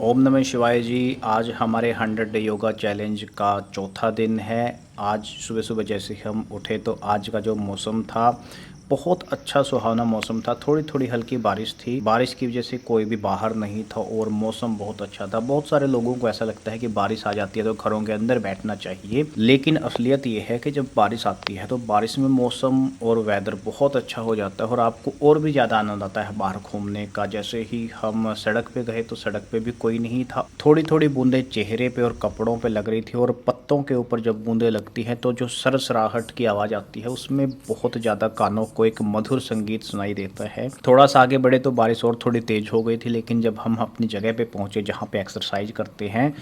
ओम नमः शिवाय जी। आज हमारे 100 डे योगा चैलेंज का चौथा दिन है। आज सुबह सुबह जैसे ही हम उठे तो आज का जो मौसम था बहुत अच्छा सुहावना मौसम था। थोड़ी थोड़ी हल्की बारिश थी। बारिश की वजह से कोई भी बाहर नहीं था और मौसम बहुत अच्छा था। बहुत सारे लोगों को ऐसा लगता है कि बारिश आ जाती है तो घरों के अंदर बैठना चाहिए, लेकिन असलियत ये है कि जब बारिश आती है तो बारिश में मौसम और वेदर बहुत अच्छा हो जाता है और आपको और भी ज़्यादा आनंद आता है बाहर घूमने का। जैसे ही हम सड़क पे गए तो सड़क पे भी कोई नहीं था। थोड़ी थोड़ी बूंदें चेहरे पे और कपड़ों पे लग रही थी और पत्तों के ऊपर जब बूंदें लगती हैं तो जो सरसराहट की आवाज़ आती है उसमें बहुत ज़्यादा कानों को एक मधुर संगीत सुनाई देता है। थोड़ा सा आगे बढ़े तो बारिश और थोड़ी तेज़ हो गई थी, लेकिन जब हम अपनी जगह पे पहुंचे जहां पे एक्सरसाइज करते हैं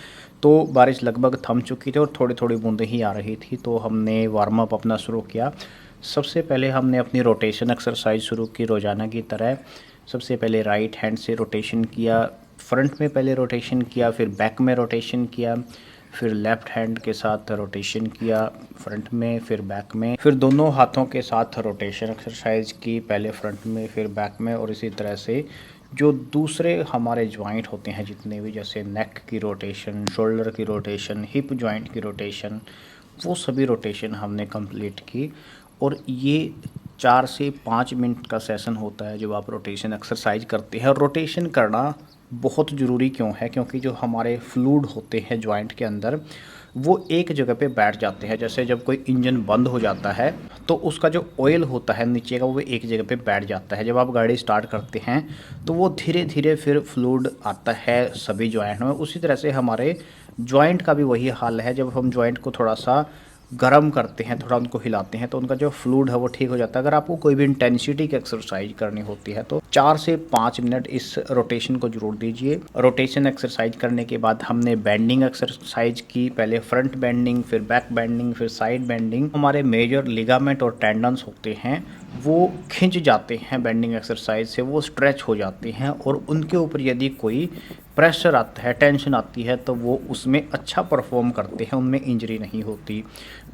तो बारिश लगभग थम चुकी थी और थोड़ी थोड़ी बूंदें ही आ रही थी। तो हमने वार्म अप अपना शुरू किया। सबसे पहले हमने अपनी रोटेशन एक्सरसाइज शुरू की रोज़ाना की तरह। सबसे पहले राइट हैंड से रोटेशन किया, फ्रंट में पहले रोटेशन किया, फिर बैक में रोटेशन किया, फिर लेफ़्ट हैंड के साथ रोटेशन किया फ्रंट में फिर बैक में, फिर दोनों हाथों के साथ रोटेशन एक्सरसाइज की, पहले फ्रंट में फिर बैक में। और इसी तरह से जो दूसरे हमारे जॉइंट होते हैं जितने भी, जैसे नेक की रोटेशन, शोल्डर की रोटेशन, हिप जॉइंट की रोटेशन, वो सभी रोटेशन हमने कंप्लीट की। और ये 4 से 5 मिनट का सेशन होता है जब आप रोटेशन एक्सरसाइज करते हैं। और रोटेशन करना बहुत ज़रूरी क्यों है? क्योंकि जो हमारे फ्लूइड होते हैं जॉइंट के अंदर वो एक जगह पे बैठ जाते हैं। जैसे जब कोई इंजन बंद हो जाता है तो उसका जो ऑयल होता है नीचे का वो एक जगह पे बैठ जाता है। जब आप गाड़ी स्टार्ट करते हैं तो वो धीरे धीरे फिर फ्लूइड आता है सभी जॉइंट में। उसी तरह से हमारे जॉइंट का भी वही हाल है। जब हम जॉइंट को थोड़ा सा गर्म करते हैं, थोड़ा उनको हिलाते हैं तो उनका जो फ्लूइड है वो ठीक हो जाता है। अगर आपको कोई भी इंटेंसिटी की एक्सरसाइज करनी होती है तो 4 से 5 मिनट इस रोटेशन को जरूर दीजिए। रोटेशन एक्सरसाइज करने के बाद हमने बेंडिंग एक्सरसाइज की, पहले फ्रंट बेंडिंग, फिर बैक बेंडिंग, फिर साइड बेंडिंग। हमारे मेजर लिगामेंट और टेंडन्स होते हैं वो खिंच जाते हैं बेंडिंग एक्सरसाइज से, वो स्ट्रेच हो जाते हैं और उनके ऊपर यदि कोई प्रेशर आता है, टेंशन आती है तो वो उसमें अच्छा परफॉर्म करते हैं, उनमें इंजरी नहीं होती।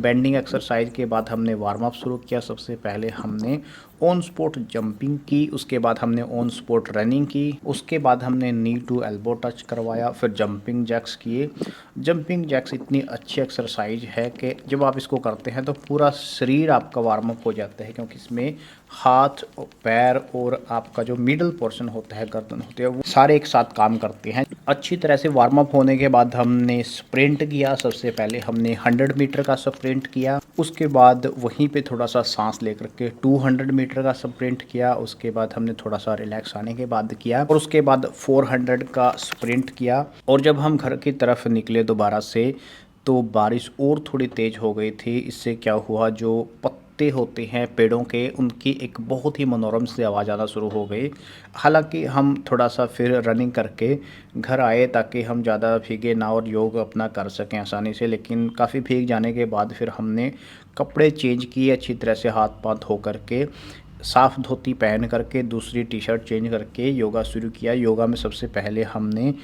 बेंडिंग एक्सरसाइज के बाद हमने वार्म अप शुरू किया। सबसे पहले हमने ऑन स्पॉट जंपिंग की, उसके बाद हमने ऑन स्पॉट रनिंग की, उसके बाद हमने नी टू एल्बो टच करवाया, फिर जंपिंग जैक्स किए। जंपिंग जैक्स इतनी अच्छी एक्सरसाइज है कि जब आप इसको करते हैं तो पूरा शरीर आपका वार्म अप हो जाता है, क्योंकि इसमें हाथ, पैर और आपका जो मिडल पोर्शन होता है, गर्दन होती है, वो सारे एक साथ काम करते हैं। अच्छी तरह से वार्म अप होने के बाद हमने स्प्रिंट किया। सबसे पहले हमने 100 मीटर का स्प्रिंट किया, उसके बाद वहीं पे थोड़ा सा सांस लेकर के 200 मीटर का स्प्रिंट किया। उसके बाद हमने थोड़ा सा रिलैक्स आने के बाद किया और उसके बाद 400 का स्प्रिंट किया। और जब हम घर की तरफ निकले दोबारा से तो बारिश और थोड़ी तेज़ हो गई थी। इससे क्या हुआ, जो पत्ते होते हैं पेड़ों के उनकी एक बहुत ही मनोरम सी आवाज़ आना शुरू हो गई। हालांकि हम थोड़ा सा फिर रनिंग करके घर आए ताकि हम ज़्यादा भीगे ना और योग अपना कर सकें आसानी से, लेकिन काफ़ी भीग जाने के बाद फिर हमने कपड़े चेंज किए अच्छी तरह से, हाथ पाँव धो करके, साफ़ धोती पहन करके, दूसरी टी शर्ट चेंज करके योगा शुरू किया। योगा में सबसे पहले हमने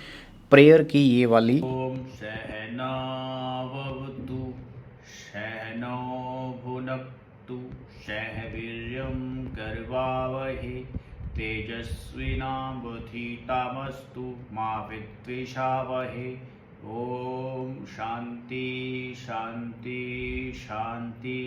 प्रेयर की ये वाली, ओम सहनावतु सहनौ भुनक्तु सह वीर्यं करवावहे तेजस्विनावधीतमस्तु मा विद्विषावहे। ओम शांति शांति शांति।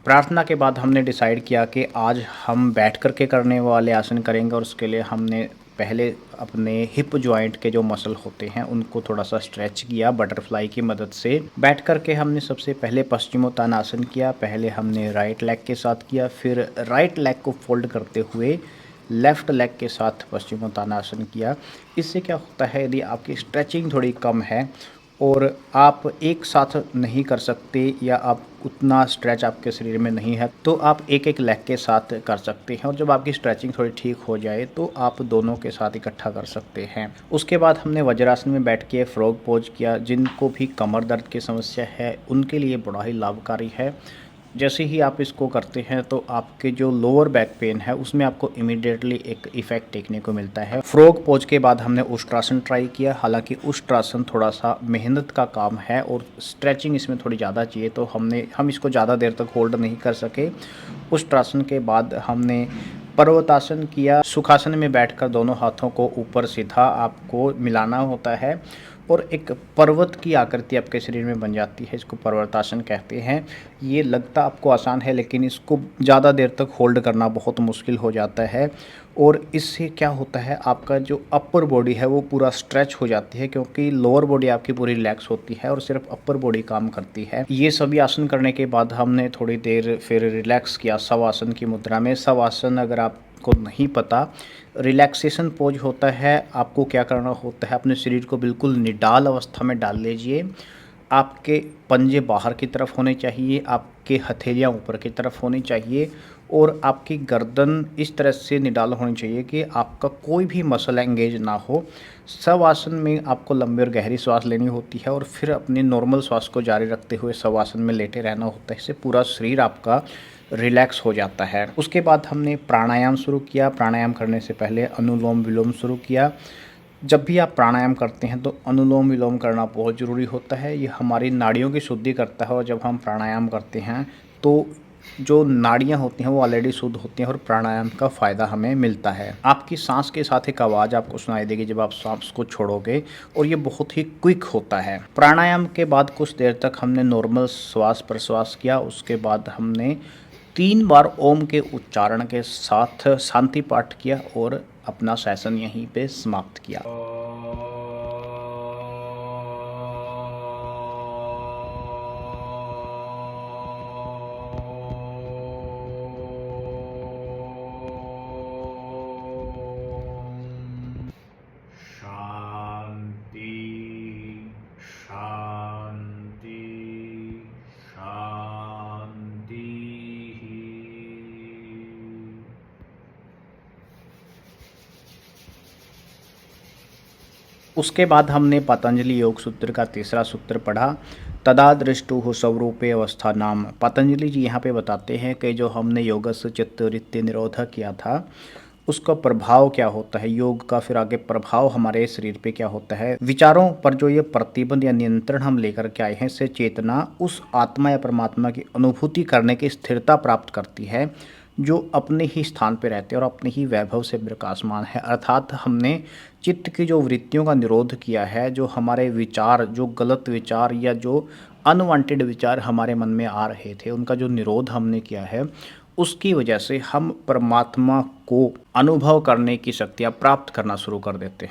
प्रार्थना के बाद हमने डिसाइड किया कि आज हम बैठ कर के करने वाले आसन करेंगे। और उसके लिए हमने पहले अपने हिप जॉइंट के जो मसल होते हैं उनको थोड़ा सा स्ट्रेच किया बटरफ्लाई की मदद से। बैठ कर के हमने सबसे पहले पश्चिमोत्तानासन किया। पहले हमने राइट लेग के साथ किया, फिर राइट लेग को फोल्ड करते हुए लेफ़्ट लेग के साथ पश्चिमोत्तानासन किया। इससे क्या होता है, यदि आपकी स्ट्रेचिंग थोड़ी कम है और आप एक साथ नहीं कर सकते या आप उतना स्ट्रेच आपके शरीर में नहीं है तो आप एक एक लेग के साथ कर सकते हैं। और जब आपकी स्ट्रेचिंग थोड़ी ठीक हो जाए तो आप दोनों के साथ इकट्ठा कर सकते हैं। उसके बाद हमने वज्रासन में बैठ के फ्रॉग पोज किया। जिनको भी कमर दर्द की समस्या है उनके लिए बड़ा ही लाभकारी है। जैसे ही आप इसको करते हैं तो आपके जो लोअर बैक पेन है उसमें आपको इमीडिएटली एक इफ़ेक्ट देखने को मिलता है। फ्रॉग पोज के बाद हमने उष्ट्रासन ट्राई किया। हालांकि उष्ट्रासन थोड़ा सा मेहनत का काम है और स्ट्रेचिंग इसमें थोड़ी ज़्यादा चाहिए, तो हम इसको ज़्यादा देर तक होल्ड नहीं कर सके। उष्ट्रासन के बाद हमने पर्वतासन किया, सुखासन में बैठकर दोनों हाथों को ऊपर सीधा आपको मिलाना होता है और एक पर्वत की आकृति आपके शरीर में बन जाती है। इसको पर्वतासन कहते हैं। ये लगता आपको आसान है लेकिन इसको ज़्यादा देर तक होल्ड करना बहुत मुश्किल हो जाता है और इससे क्या होता है, आपका जो अपर बॉडी है वो पूरा स्ट्रेच हो जाती है, क्योंकि लोअर बॉडी आपकी पूरी रिलैक्स होती है और सिर्फ अपर बॉडी काम करती है। ये सभी आसन करने के बाद हमने थोड़ी देर फिर रिलैक्स किया शवासन की मुद्रा में। शवासन अगर आपको नहीं पता, रिलैक्सेशन पोज होता है। आपको क्या करना होता है, अपने शरीर को बिल्कुल निडाल अवस्था में डाल लीजिए। आपके पंजे बाहर की तरफ होने चाहिए, आपके हथेलियाँ ऊपर की तरफ होनी चाहिए और आपकी गर्दन इस तरह से निडाल होनी चाहिए कि आपका कोई भी मसल एंगेज ना हो। शवासन में आपको लंबी और गहरी सांस लेनी होती है और फिर अपनी नॉर्मल सांस को जारी रखते हुए शवासन में लेटे रहना होता है। इससे पूरा शरीर आपका रिलैक्स हो जाता है। उसके बाद हमने प्राणायाम शुरू किया। प्राणायाम करने से पहले अनुलोम विलोम शुरू किया। जब भी आप प्राणायाम करते हैं तो अनुलोम विलोम करना बहुत ज़रूरी होता है। ये हमारी नाड़ियों की शुद्धि करता है और जब हम प्राणायाम करते हैं तो जो नाड़ियाँ होती हैं वो ऑलरेडी शुद्ध होती हैं और प्राणायाम का फ़ायदा हमें मिलता है। आपकी सांस के साथ एक आवाज़ आपको सुनाई देगी जब आप सांस को छोड़ोगे और ये बहुत ही क्विक होता है। प्राणायाम के बाद कुछ देर तक हमने नॉर्मल श्वास प्रश्वास किया। उसके बाद हमने 3 बार ओम के उच्चारण के साथ शांति पाठ किया और अपना सेशन यहीं पे समाप्त किया। शांति शांति शांति। उसके बाद हमने पतंजलि योग सूत्र का तीसरा सूत्र पढ़ा, तदा दृष्टुः स्वरूपे अवस्था नाम। पतंजलि जी यहाँ पे बताते हैं कि जो हमने योगस्य चित्तवृत्ति निरोध किया था उसका प्रभाव क्या होता है, योग का फिर आगे प्रभाव हमारे शरीर पे क्या होता है। विचारों पर जो ये प्रतिबंध या नियंत्रण हम लेकर के आए हैं, इससे चेतना उस आत्मा या परमात्मा की अनुभूति करने की स्थिरता प्राप्त करती है जो अपने ही स्थान पे रहते हैं और अपने ही वैभव से प्रकाशमान है। अर्थात हमने चित्त की जो वृत्तियों का निरोध किया है, जो हमारे विचार, जो गलत विचार या जो अनवांटेड विचार हमारे मन में आ रहे थे, उनका जो निरोध हमने किया है, उसकी वजह से हम परमात्मा को अनुभव करने की शक्तियाँ प्राप्त करना शुरू कर देते हैं।